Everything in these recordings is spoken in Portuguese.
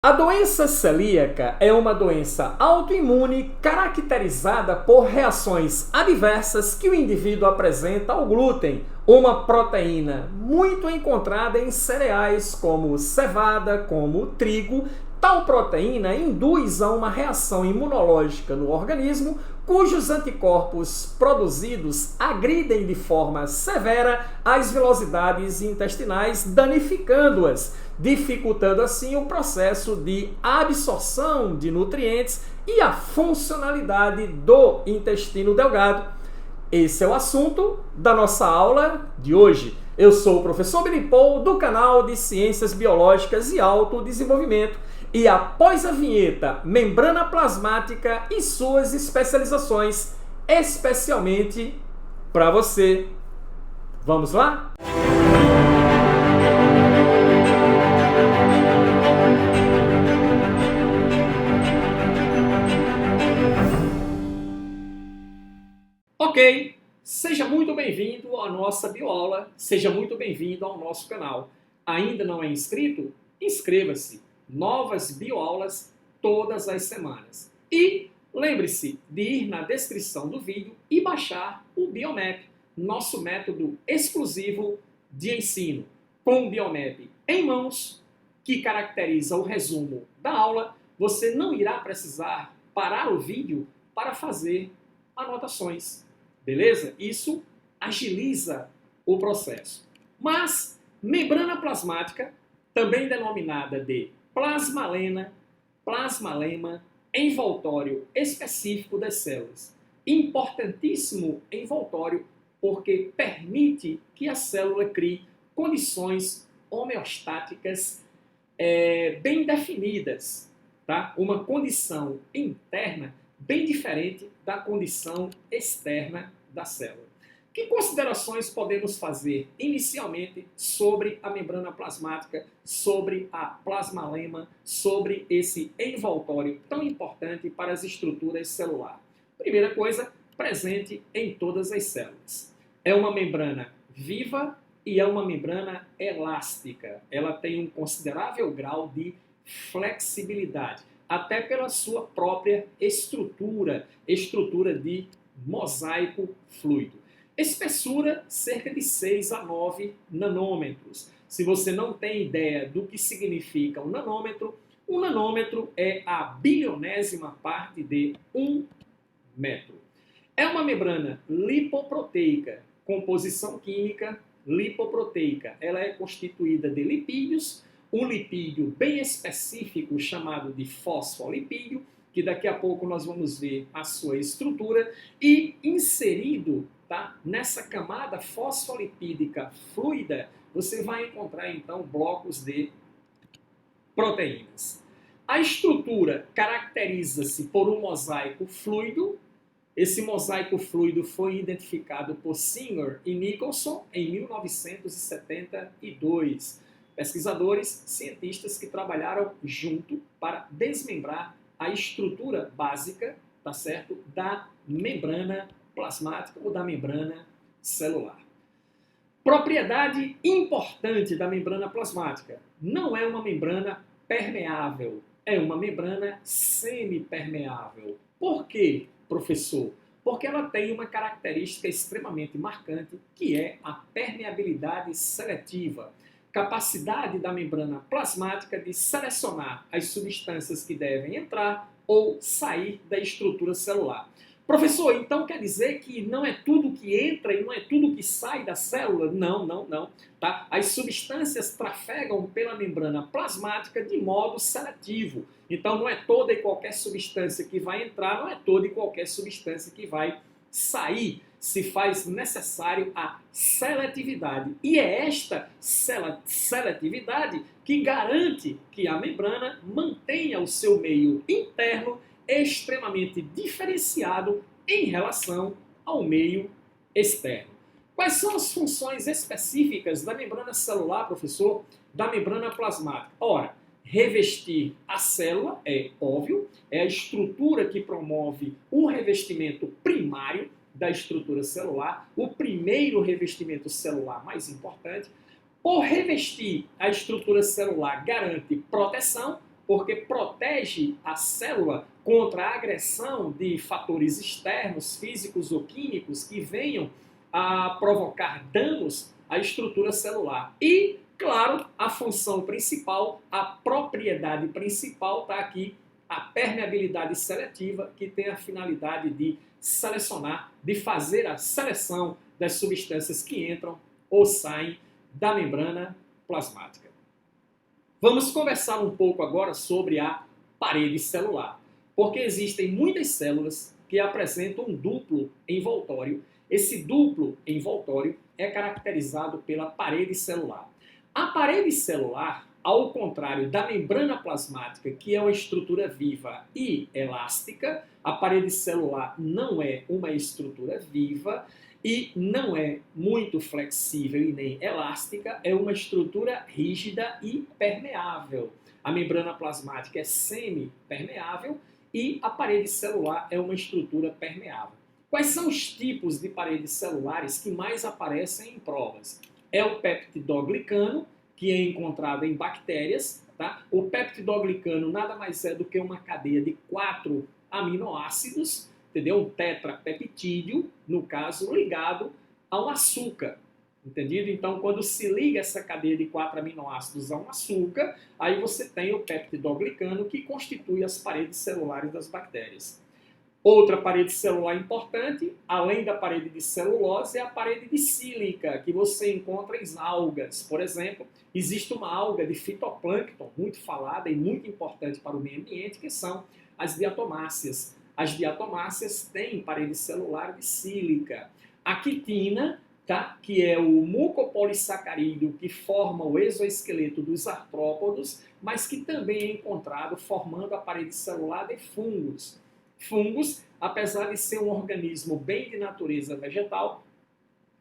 A doença celíaca é uma doença autoimune caracterizada por reações adversas que o indivíduo apresenta ao glúten, uma proteína muito encontrada em cereais como cevada, como trigo. Tal proteína induz a uma reação imunológica no organismo, cujos anticorpos produzidos agridem de forma severa as velocidades intestinais, danificando-as, dificultando assim o processo de absorção de nutrientes e a funcionalidade do intestino delgado. Esse é o assunto da nossa aula de hoje. Eu sou o professor Billy Paul, do canal de Ciências Biológicas e Autodesenvolvimento, e após a vinheta, membrana plasmática e suas especializações, especialmente para você. Vamos lá? Ok, seja muito bem-vindo à nossa bioaula, seja muito bem-vindo ao nosso canal. Ainda não é inscrito? Inscreva-se. Novas bioaulas todas as semanas. E lembre-se de ir na descrição do vídeo e baixar o Biomap, nosso método exclusivo de ensino. Com o Biomap em mãos, que caracteriza o resumo da aula, você não irá precisar parar o vídeo para fazer anotações. Beleza? Isso agiliza o processo. Mas membrana plasmática, também denominada de plasmalena, plasmalema, envoltório específico das células. Importantíssimo envoltório porque permite que a célula crie condições homeostáticas bem definidas, tá? Uma condição interna bem diferente da condição externa da célula. Que considerações podemos fazer inicialmente sobre a membrana plasmática, sobre a plasmalema, sobre esse envoltório tão importante para as estruturas celulares? Primeira coisa, presente em todas as células. É uma membrana viva e é uma membrana elástica. Ela tem um considerável grau de flexibilidade, até pela sua própria estrutura de mosaico fluido. Espessura, cerca de 6 a 9 nanômetros. Se você não tem ideia do que significa um nanômetro é a bilionésima parte de 1 metro. É uma membrana lipoproteica, composição química lipoproteica. Ela é constituída de lipídios, um lipídio bem específico chamado de fosfolipídio, que daqui a pouco nós vamos ver a sua estrutura, e inserido, tá, nessa camada fosfolipídica fluida, você vai encontrar então blocos de proteínas. A estrutura caracteriza-se por um mosaico fluido. Esse mosaico fluido foi identificado por Singer e Nicholson em 1972. Pesquisadores, cientistas que trabalharam junto para desmembrar a estrutura básica, tá certo, da membrana plasmática ou da membrana celular. Propriedade importante da membrana plasmática: não é uma membrana permeável, é uma membrana semipermeável. Por quê, professor? Porque ela tem uma característica extremamente marcante, que é a permeabilidade seletiva. Capacidade da membrana plasmática de selecionar as substâncias que devem entrar ou sair da estrutura celular. Professor, então quer dizer que não é tudo que entra e não é tudo que sai da célula? Não. Tá? As substâncias trafegam pela membrana plasmática de modo seletivo. Então não é toda e qualquer substância que vai entrar, não é toda e qualquer substância que vai sair. Se faz necessário a seletividade. E é esta seletividade que garante que a membrana mantenha o seu meio interno extremamente diferenciado em relação ao meio externo. Quais são as funções específicas da membrana celular, professor? Da membrana plasmática? Ora, revestir a célula, é óbvio, é a estrutura que promove o revestimento primário da estrutura celular, o primeiro revestimento celular mais importante. Por revestir a estrutura celular garante proteção, porque protege a célula contra a agressão de fatores externos, físicos ou químicos, que venham a provocar danos à estrutura celular. E, claro, a função principal, a propriedade principal está aqui, a permeabilidade seletiva, que tem a finalidade de selecionar, de fazer a seleção das substâncias que entram ou saem da membrana plasmática. Vamos conversar um pouco agora sobre a parede celular, porque existem muitas células que apresentam um duplo envoltório. Esse duplo envoltório é caracterizado pela parede celular. A parede celular, ao contrário da membrana plasmática, que é uma estrutura viva e elástica, a parede celular não é uma estrutura viva e não é muito flexível e nem elástica, é uma estrutura rígida e permeável. A membrana plasmática é semi-permeável e a parede celular é uma estrutura permeável. Quais são os tipos de paredes celulares que mais aparecem em provas? É o peptidoglicano, que é encontrado em bactérias. Tá? O peptidoglicano nada mais é do que uma cadeia de 4 aminoácidos, entendeu? Um tetrapeptídeo, no caso, ligado ao açúcar. Entendido? Então, quando se liga essa cadeia de 4 aminoácidos a um açúcar, aí você tem o peptidoglicano, que constitui as paredes celulares das bactérias. Outra parede celular importante, além da parede de celulose, é a parede de sílica, que você encontra em algas. Por exemplo, existe uma alga de fitoplâncton, muito falada e muito importante para o meio ambiente, que são as diatomáceas. As diatomáceas têm parede celular de sílica. A quitina, tá? Que é o mucopolissacarídeo que forma o exoesqueleto dos artrópodos, mas que também é encontrado formando a parede celular de fungos. Fungos, apesar de ser um organismo bem de natureza vegetal,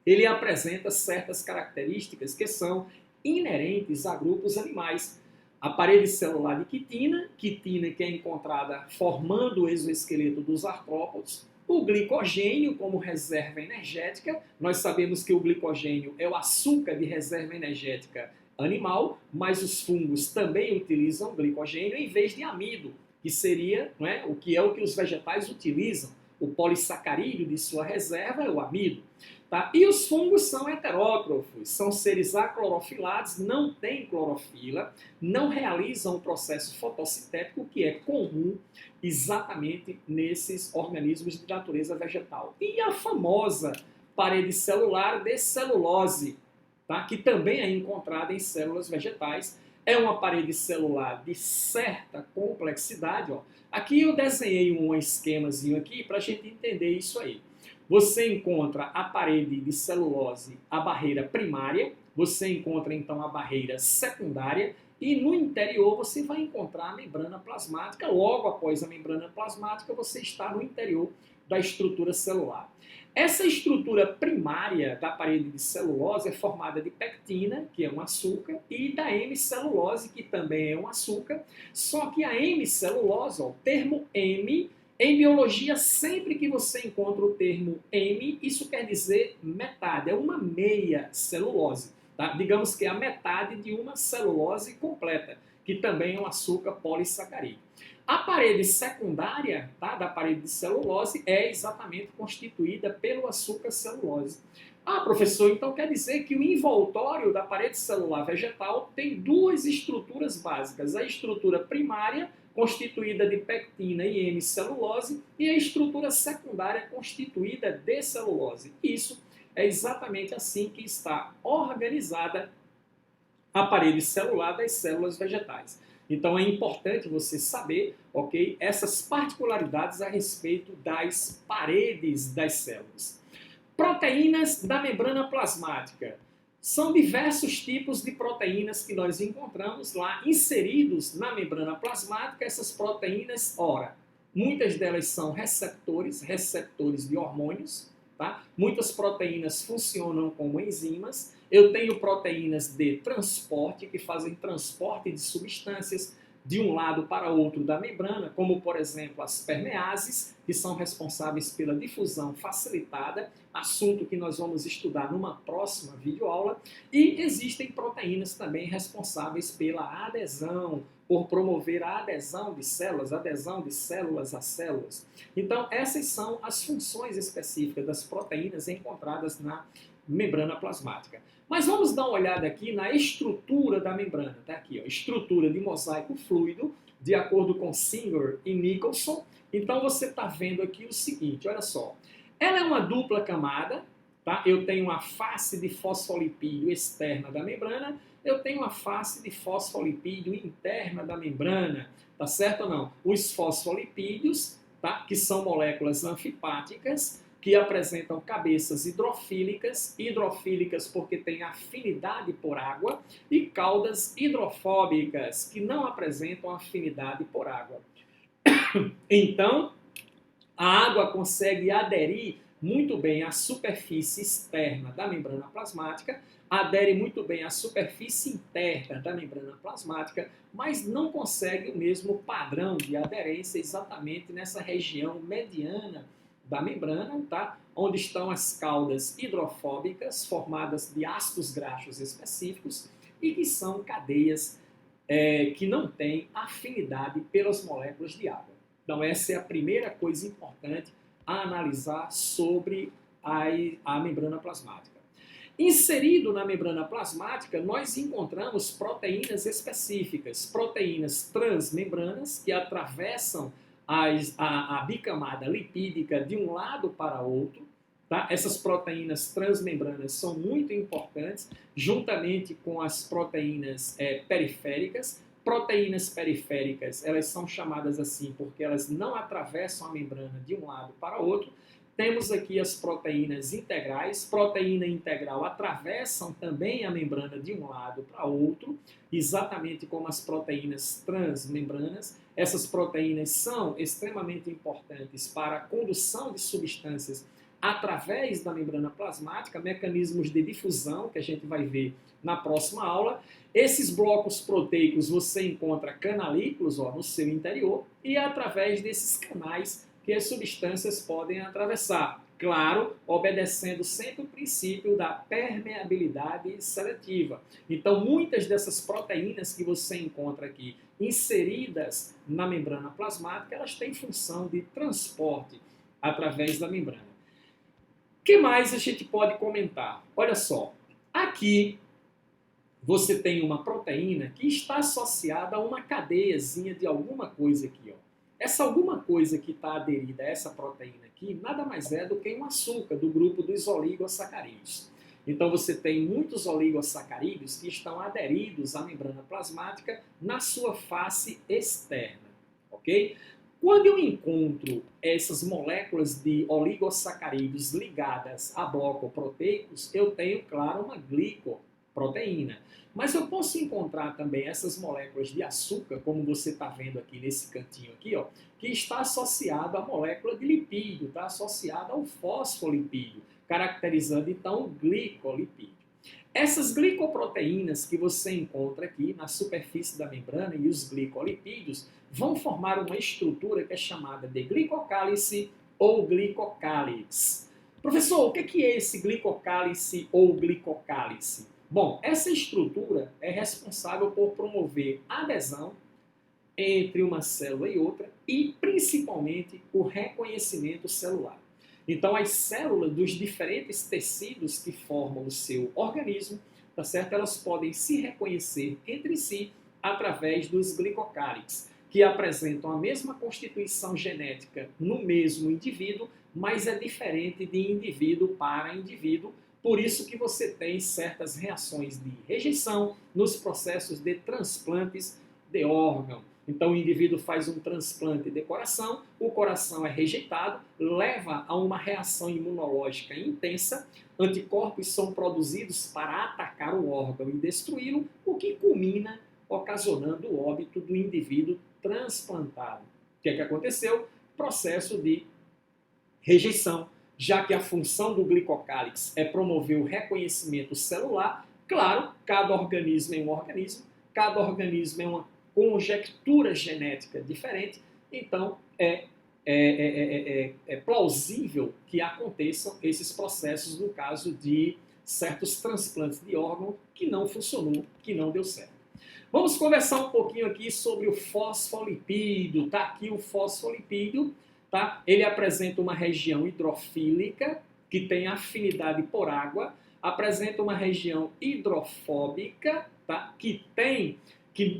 ele apresenta certas características que são inerentes a grupos animais. A parede celular de quitina que é encontrada formando o exoesqueleto dos artrópodos, o glicogênio como reserva energética. Nós sabemos que o glicogênio é o açúcar de reserva energética animal, mas os fungos também utilizam glicogênio em vez de amido, que seria, não é, o que os vegetais utilizam. O polissacarídeo de sua reserva é o amido. Tá? E os fungos são heterótrofos, são seres aclorofilados, não têm clorofila, não realizam o processo fotossintético que é comum exatamente nesses organismos de natureza vegetal. E a famosa parede celular de celulose, tá? Que também é encontrada em células vegetais, é uma parede celular de certa complexidade. Ó. Aqui eu desenhei um esquemazinho aqui para a gente entender isso aí. Você encontra a parede de celulose, a barreira primária, você encontra então a barreira secundária e no interior você vai encontrar a membrana plasmática. Logo após a membrana plasmática você está no interior da estrutura celular. Essa estrutura primária da parede de celulose é formada de pectina, que é um açúcar, e da hemicelulose, que também é um açúcar, só que a hemicelulose, ó, o termo hemi, em biologia, sempre que você encontra o termo hemi, isso quer dizer metade, é uma meia celulose. Tá? Digamos que é a metade de uma celulose completa, que também é um açúcar polissacarídeo. A parede secundária, tá, da parede de celulose é exatamente constituída pelo açúcar celulose. Ah, professor, então quer dizer que o envoltório da parede celular vegetal tem duas estruturas básicas. A estrutura primária, constituída de pectina e hemicelulose, e a estrutura secundária, constituída de celulose. Isso é exatamente assim que está organizada a parede celular das células vegetais. Então é importante você saber, ok, essas particularidades a respeito das paredes das células. Proteínas da membrana plasmática. São diversos tipos de proteínas que nós encontramos lá inseridos na membrana plasmática. Essas proteínas, ora, muitas delas são receptores de hormônios, tá? Muitas proteínas funcionam como enzimas. Eu tenho proteínas de transporte, que fazem transporte de substâncias de um lado para outro da membrana, como, por exemplo, as permeases, que são responsáveis pela difusão facilitada, assunto que nós vamos estudar numa próxima videoaula. E existem proteínas também responsáveis pela adesão, por promover a adesão de células a células. Então, essas são as funções específicas das proteínas encontradas na membrana plasmática. Mas vamos dar uma olhada aqui na estrutura da membrana. Tá aqui, ó, estrutura de mosaico fluido, de acordo com Singer e Nicholson. Então, você está vendo aqui o seguinte, olha só. Ela é uma dupla camada, tá? Eu tenho uma face de fosfolipídio externa da membrana, eu tenho uma face de fosfolipídio interna da membrana, tá certo ou não? Os fosfolipídios, tá? Que são moléculas anfipáticas, que apresentam cabeças hidrofílicas, hidrofílicas porque têm afinidade por água, e caudas hidrofóbicas, que não apresentam afinidade por água. Então, a água consegue aderir muito bem à superfície externa da membrana plasmática, adere muito bem à superfície interna da membrana plasmática, mas não consegue o mesmo padrão de aderência exatamente nessa região mediana da membrana, tá? Onde estão as caudas hidrofóbicas, formadas de ácidos graxos específicos, e que são cadeias que não têm afinidade pelas moléculas de água. Então, essa é a primeira coisa importante a analisar sobre a membrana plasmática. Inserido na membrana plasmática, nós encontramos proteínas específicas, proteínas transmembranas, que atravessam a bicamada lipídica de um lado para outro. Tá? Essas proteínas transmembranas são muito importantes, juntamente com as proteínas periféricas. Proteínas periféricas, elas são chamadas assim porque elas não atravessam a membrana de um lado para o outro. Temos aqui as proteínas integrais. Proteína integral atravessam também a membrana de um lado para o outro, exatamente como as proteínas transmembranas. Essas proteínas são extremamente importantes para a condução de substâncias através da membrana plasmática, mecanismos de difusão, que a gente vai ver na próxima aula. Esses blocos proteicos você encontra canalículos no seu interior, e é através desses canais que as substâncias podem atravessar. Claro, obedecendo sempre o princípio da permeabilidade seletiva. Então, muitas dessas proteínas que você encontra aqui inseridas na membrana plasmática, elas têm função de transporte através da membrana. O que mais a gente pode comentar? Olha só, aqui você tem uma proteína que está associada a uma cadeiazinha de alguma coisa aqui, ó. Essa alguma coisa que está aderida a essa proteína aqui, nada mais é do que um açúcar do grupo dos oligosacarídeos. Então você tem muitos oligosacarídeos que estão aderidos à membrana plasmática na sua face externa, ok? Quando eu encontro essas moléculas de oligosacarídeos ligadas a blocoproteicos, eu tenho, claro, uma glicoproteína. Mas eu posso encontrar também essas moléculas de açúcar, como você está vendo aqui nesse cantinho aqui, ó, que está associado à molécula de lipídio, está associado ao fosfolipídio, caracterizando então o glicolipídio. Essas glicoproteínas que você encontra aqui na superfície da membrana e os glicolipídios vão formar uma estrutura que é chamada de glicocálice ou glicocálix. Professor, o que é esse glicocálice ou glicocálice? Bom, essa estrutura é responsável por promover a adesão entre uma célula e outra e, principalmente, o reconhecimento celular. Então, as células dos diferentes tecidos que formam o seu organismo, tá certo? Elas podem se reconhecer entre si através dos glicocálix, que apresentam a mesma constituição genética no mesmo indivíduo, mas é diferente de indivíduo para indivíduo. Por isso que você tem certas reações de rejeição nos processos de transplantes de órgão. Então o indivíduo faz um transplante de coração, o coração é rejeitado, leva a uma reação imunológica intensa, anticorpos são produzidos para atacar o órgão e destruí-lo, o que culmina ocasionando o óbito do indivíduo transplantado. O que aconteceu? Processo de rejeição. Já que a função do glicocálix é promover o reconhecimento celular, claro, cada organismo é um organismo, cada organismo é uma conjectura genética diferente, então é plausível que aconteçam esses processos no caso de certos transplantes de órgão que não funcionou, que não deu certo. Vamos conversar um pouquinho aqui sobre o fosfolipídio. Tá aqui o fosfolipídio, tá? Ele apresenta uma região hidrofílica que tem afinidade por água, apresenta uma região hidrofóbica, tá? Que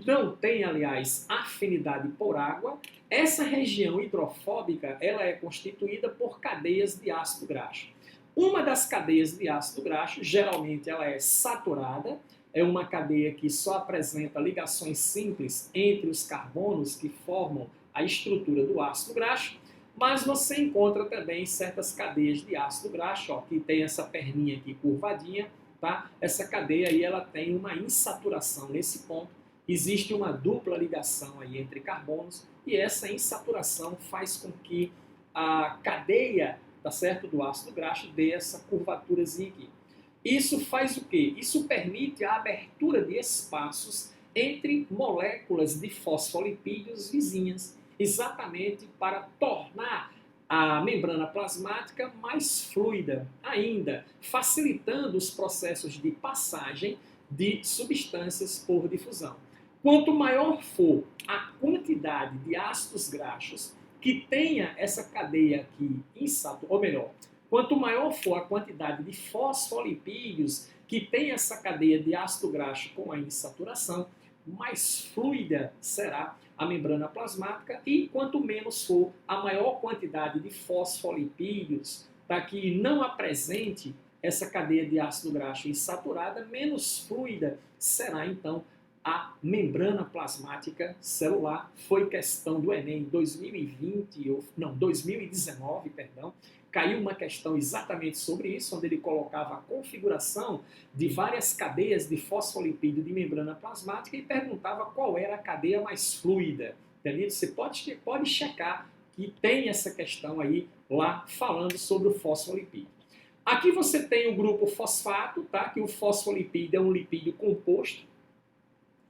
não tem, aliás, afinidade por água. Essa região hidrofóbica, ela é constituída por cadeias de ácido graxo. Uma das cadeias de ácido graxo, geralmente ela é saturada, é uma cadeia que só apresenta ligações simples entre os carbonos que formam a estrutura do ácido graxo, mas você encontra também certas cadeias de ácido graxo, ó, que tem essa perninha aqui curvadinha, tá? Essa cadeia aí ela tem uma insaturação nesse ponto, existe uma dupla ligação aí entre carbonos e essa insaturação faz com que a cadeia, tá certo, do ácido graxo dê essa curvaturazinha aqui. Isso faz o quê? Isso permite a abertura de espaços entre moléculas de fosfolipídios vizinhas, exatamente para tornar a membrana plasmática mais fluida ainda, facilitando os processos de passagem de substâncias por difusão. Quanto maior for a quantidade de ácidos graxos que tenha essa cadeia aqui insaturada, ou melhor, quanto maior for a quantidade de fosfolipídios que tem essa cadeia de ácido graxo com a insaturação, mais fluida será a membrana plasmática e quanto menos for a maior quantidade de fosfolipídios tá, que não apresente essa cadeia de ácido graxo insaturada, menos fluida será então a membrana plasmática celular. Foi questão do Enem 2019, perdão. Caiu uma questão exatamente sobre isso, onde ele colocava a configuração de várias cadeias de fosfolipídio de membrana plasmática e perguntava qual era a cadeia mais fluida. Entendeu? Você pode checar que tem essa questão aí lá falando sobre o fosfolipídio. Aqui você tem o grupo fosfato, tá? Que o fosfolipídio é um lipídio composto.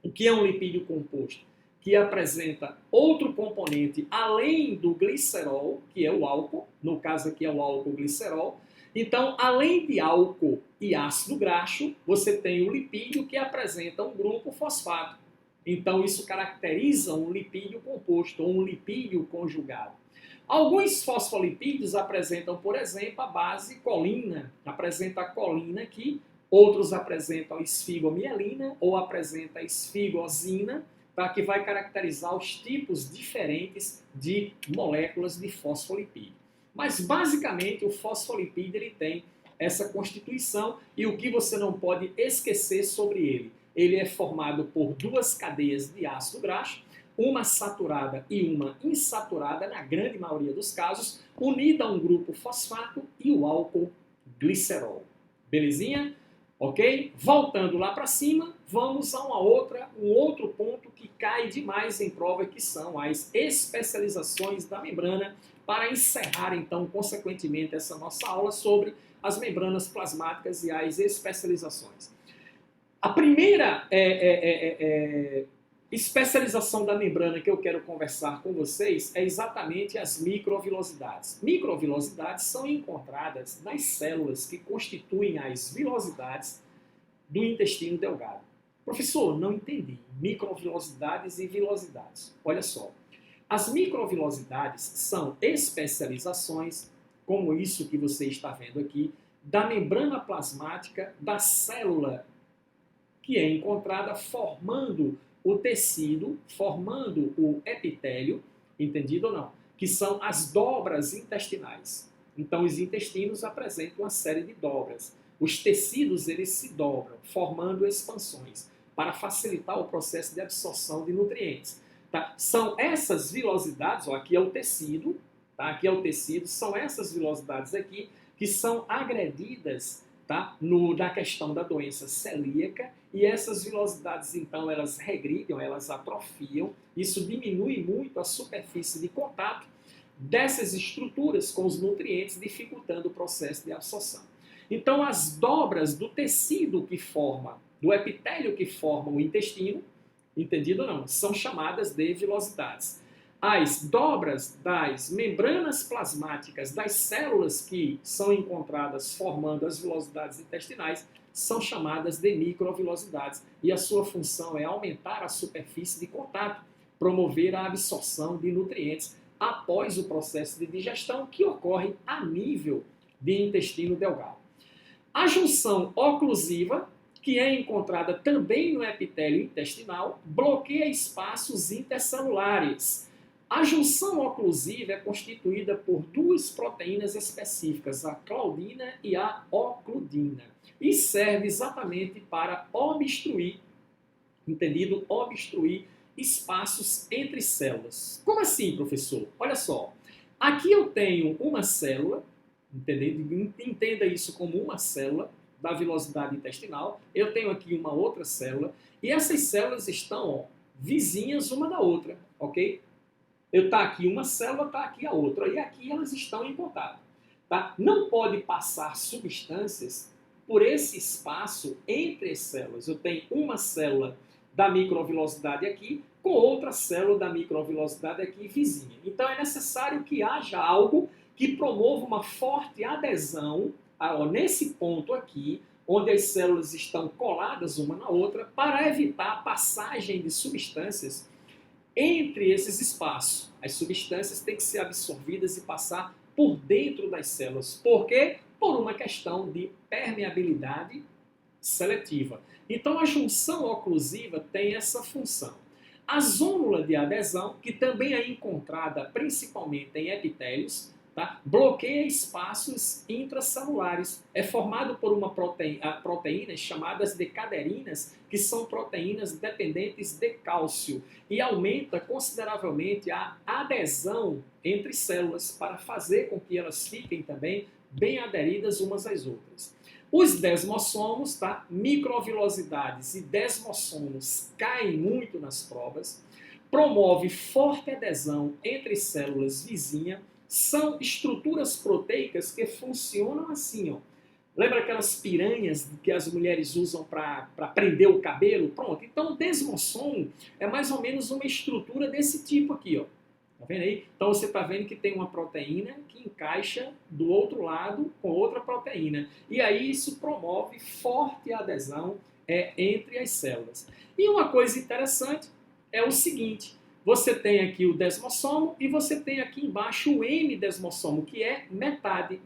O que é um lipídio composto? Que apresenta outro componente além do glicerol, que é o álcool, no caso aqui é o álcool glicerol. Então, além de álcool e ácido graxo, você tem o lipídio que apresenta um grupo fosfato. Então, isso caracteriza um lipídio composto, ou um lipídio conjugado. Alguns fosfolipídios apresentam, por exemplo, a base colina, apresenta a colina aqui, outros apresentam a esfigomielina ou apresenta a esfigosina, tá, que vai caracterizar os tipos diferentes de moléculas de fosfolipídio. Mas, basicamente, o fosfolipídio ele tem essa constituição e o que você não pode esquecer sobre ele? Ele é formado por duas cadeias de ácido graxo, uma saturada e uma insaturada, na grande maioria dos casos, unida a um grupo fosfato e o álcool glicerol. Belezinha? Ok? Voltando lá para cima, vamos a um outro ponto que cai demais em prova, que são as especializações da membrana, para encerrar, então, consequentemente, essa nossa aula sobre as membranas plasmáticas e as especializações. A primeira especialização da membrana que eu quero conversar com vocês é exatamente as microvilosidades. Microvilosidades são encontradas nas células que constituem as vilosidades do intestino delgado. Professor, não entendi. Microvilosidades e vilosidades. Olha só. As microvilosidades são especializações, como isso que você está vendo aqui, da membrana plasmática da célula que é encontrada formando o tecido, formando o epitélio, entendido ou não? Que são as dobras intestinais. Então, os intestinos apresentam uma série de dobras. Os tecidos, eles se dobram, formando expansões, para facilitar o processo de absorção de nutrientes. Tá? São essas vilosidades, ó, aqui é o tecido, tá? Aqui é o tecido, são essas vilosidades aqui que são agredidas, tá? Na questão da doença celíaca, e essas vilosidades, então, elas regridem, elas atrofiam, isso diminui muito a superfície de contato dessas estruturas com os nutrientes, dificultando o processo de absorção. Então, as dobras do tecido que forma, do epitélio que forma o intestino, entendido ou não, são chamadas de vilosidades. As dobras das membranas plasmáticas das células que são encontradas formando as vilosidades intestinais são chamadas de microvilosidades e a sua função é aumentar a superfície de contato, promover a absorção de nutrientes após o processo de digestão que ocorre a nível de intestino delgado. A junção oclusiva, que é encontrada também no epitélio intestinal, bloqueia espaços intercelulares. A junção oclusiva é constituída por duas proteínas específicas, a claudina e a ocludina, e serve exatamente para obstruir, entendido? Obstruir espaços entre células. Como assim, professor? Olha só, aqui eu tenho uma célula, entenda isso como uma célula da vilosidade intestinal, eu tenho aqui uma outra célula, e essas células estão vizinhas uma da outra, ok? Está aqui uma célula, está aqui a outra, e aqui elas estão em contato. Tá? Não pode passar substâncias por esse espaço entre as células. Eu tenho uma célula da microvilosidade aqui, com outra célula da microvilosidade aqui vizinha. Então é necessário que haja algo que promova uma forte adesão nesse ponto aqui, onde as células estão coladas uma na outra, para evitar a passagem de substâncias entre esses espaços. As substâncias têm que ser absorvidas e passar por dentro das células. Por quê? Por uma questão de permeabilidade seletiva. Então a junção oclusiva tem essa função. A zônula de adesão, que também é encontrada principalmente em epitélios, tá? Bloqueia espaços intracelulares. É formado por proteínas chamadas de caderinas, que são proteínas dependentes de cálcio, e aumenta consideravelmente a adesão entre células para fazer com que elas fiquem também bem aderidas umas às outras. Os desmossomos, tá? Microvilosidades e desmossomos caem muito nas provas, promove forte adesão entre células vizinhas, são estruturas proteicas que funcionam assim, ó. Lembra aquelas piranhas que as mulheres usam para prender o cabelo? Pronto, então o desmossomo é mais ou menos uma estrutura desse tipo aqui, ó. Tá vendo aí? Então você está vendo que tem uma proteína que encaixa do outro lado com outra proteína. E aí isso promove forte adesão entre as células. E uma coisa interessante é o seguinte: você tem aqui o desmossomo e você tem aqui embaixo o M-desmossomo, que é metade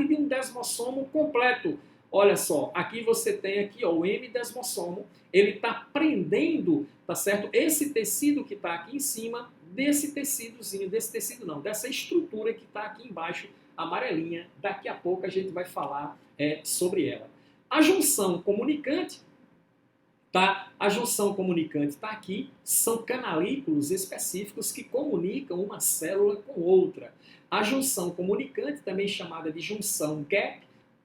de um desmossomo completo. Olha só, aqui você tem aqui, ó, o M-desmossomo, ele está prendendo, tá certo? Esse tecido que está aqui em cima desse tecidozinho, dessa estrutura que está aqui embaixo, amarelinha. Daqui a pouco a gente vai falar sobre ela. A junção comunicante, tá? A junção comunicante está aqui, são canalículos específicos que comunicam uma célula com outra. A junção comunicante, também chamada de junção gap,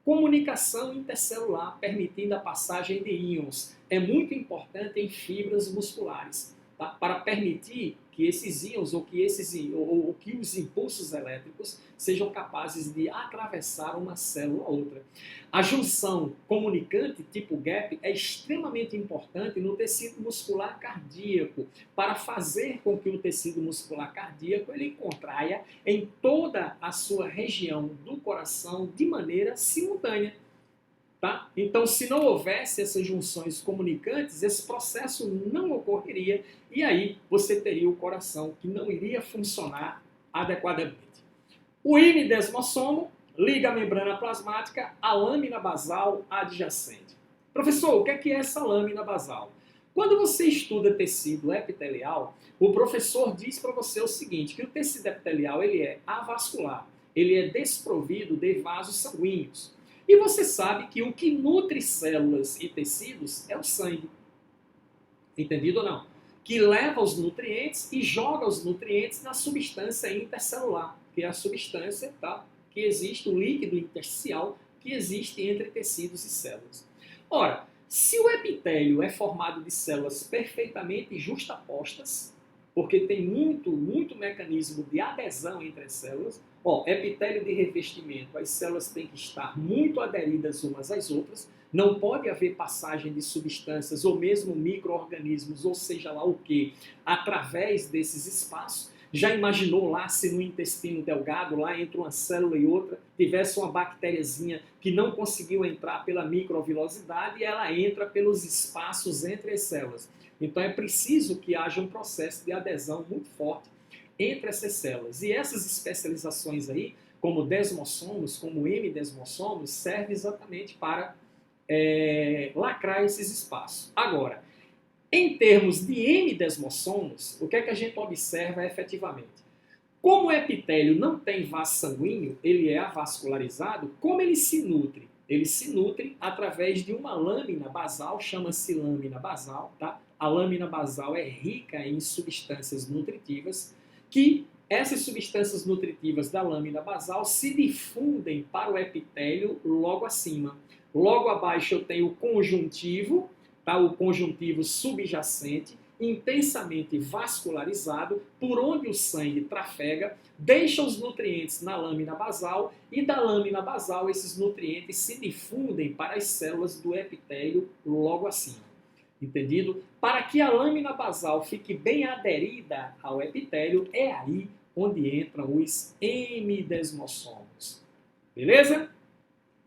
comunicação intercelular, permitindo a passagem de íons. É muito importante em fibras musculares, tá? Para permitir que esses íons ou que os impulsos elétricos sejam capazes de atravessar uma célula a outra. A junção comunicante tipo gap é extremamente importante no tecido muscular cardíaco, para fazer com que o tecido muscular cardíaco ele contraia em toda a sua região do coração de maneira simultânea. Tá? Então, se não houvesse essas junções comunicantes, esse processo não ocorreria e aí você teria o coração que não iria funcionar adequadamente. O M-desmossomo liga a membrana plasmática à lâmina basal adjacente. Professor, o que é essa lâmina basal? Quando você estuda tecido epitelial, o professor diz para você o seguinte, que o tecido epitelial ele é avascular, ele é desprovido de vasos sanguíneos. E você sabe que o que nutre células e tecidos é o sangue. Entendido ou não? Que leva os nutrientes e joga os nutrientes na substância intercelular, que é a substância, tá, que existe, o líquido intersticial que existe entre tecidos e células. Ora, se o epitélio é formado de células perfeitamente justapostas, porque tem muito mecanismo de adesão entre as células, epitélio de revestimento, as células têm que estar muito aderidas umas às outras, não pode haver passagem de substâncias ou mesmo micro-organismos, ou seja lá o que, através desses espaços. Já imaginou lá se no intestino delgado, lá entre uma célula e outra, tivesse uma bactériazinha que não conseguiu entrar pela microvilosidade e ela entra pelos espaços entre as células. Então é preciso que haja um processo de adesão muito forte entre essas células. E essas especializações aí, como desmossomos, como hemidesmossomos, servem exatamente para lacrar esses espaços. Agora, em termos de hemidesmossomos, o que é que a gente observa efetivamente? Como o epitélio não tem vaso sanguíneo, ele é avascularizado, como ele se nutre? Ele se nutre através de uma lâmina basal, chama-se lâmina basal, tá? A lâmina basal é rica em substâncias nutritivas, que essas substâncias nutritivas da lâmina basal se difundem para o epitélio logo acima. Logo abaixo eu tenho o conjuntivo, tá? O conjuntivo subjacente, intensamente vascularizado, por onde o sangue trafega, deixa os nutrientes na lâmina basal e da lâmina basal esses nutrientes se difundem para as células do epitélio logo acima. Entendido? Para que a lâmina basal fique bem aderida ao epitélio, é aí onde entram os hemidesmossomos. Beleza?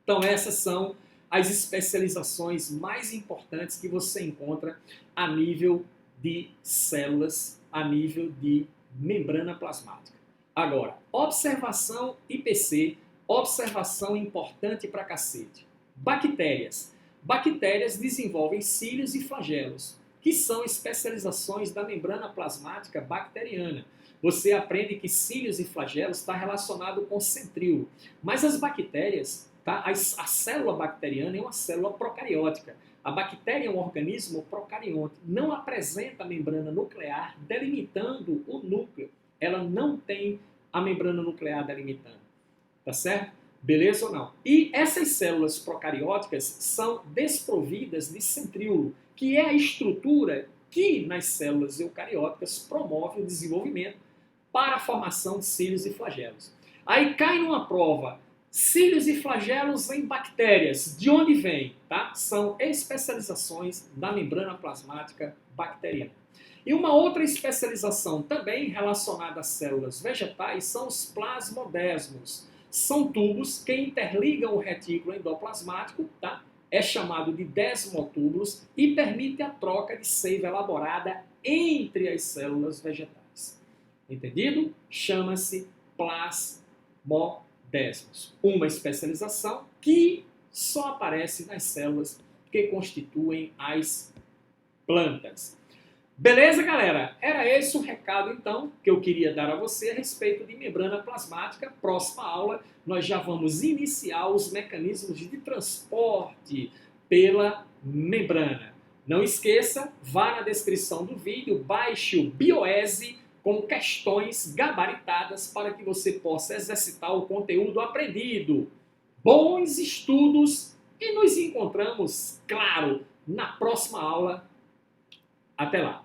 Então essas são as especializações mais importantes que você encontra a nível de células, a nível de membrana plasmática. Agora, observação IPC, observação importante pra cacete. Bactérias. Bactérias desenvolvem cílios e flagelos, que são especializações da membrana plasmática bacteriana. Você aprende que cílios e flagelos está relacionado com centríolo, mas as bactérias, tá? A célula bacteriana é uma célula procariótica. A bactéria é um organismo procarionte, não apresenta membrana nuclear delimitando o núcleo. Ela não tem a membrana nuclear delimitando, tá certo? Beleza ou não? E essas células procarióticas são desprovidas de centríolo, que é a estrutura que nas células eucarióticas promove o desenvolvimento para a formação de cílios e flagelos. Aí cai numa prova, cílios e flagelos em bactérias. De onde vem? Tá? São especializações da membrana plasmática bacteriana. E uma outra especialização também relacionada às células vegetais são os plasmodesmos. São tubos que interligam o retículo endoplasmático, tá? É chamado de desmotúbulos e permite a troca de seiva elaborada entre as células vegetais. Entendido? Chama-se plasmodesmos. Uma especialização que só aparece nas células que constituem as plantas. Beleza, galera? Era esse o recado, então, que eu queria dar a você a respeito de membrana plasmática. Próxima aula, nós já vamos iniciar os mecanismos de transporte pela membrana. Não esqueça, vá na descrição do vídeo, baixe o Bioese com questões gabaritadas para que você possa exercitar o conteúdo aprendido. Bons estudos e nos encontramos, claro, na próxima aula. Até lá!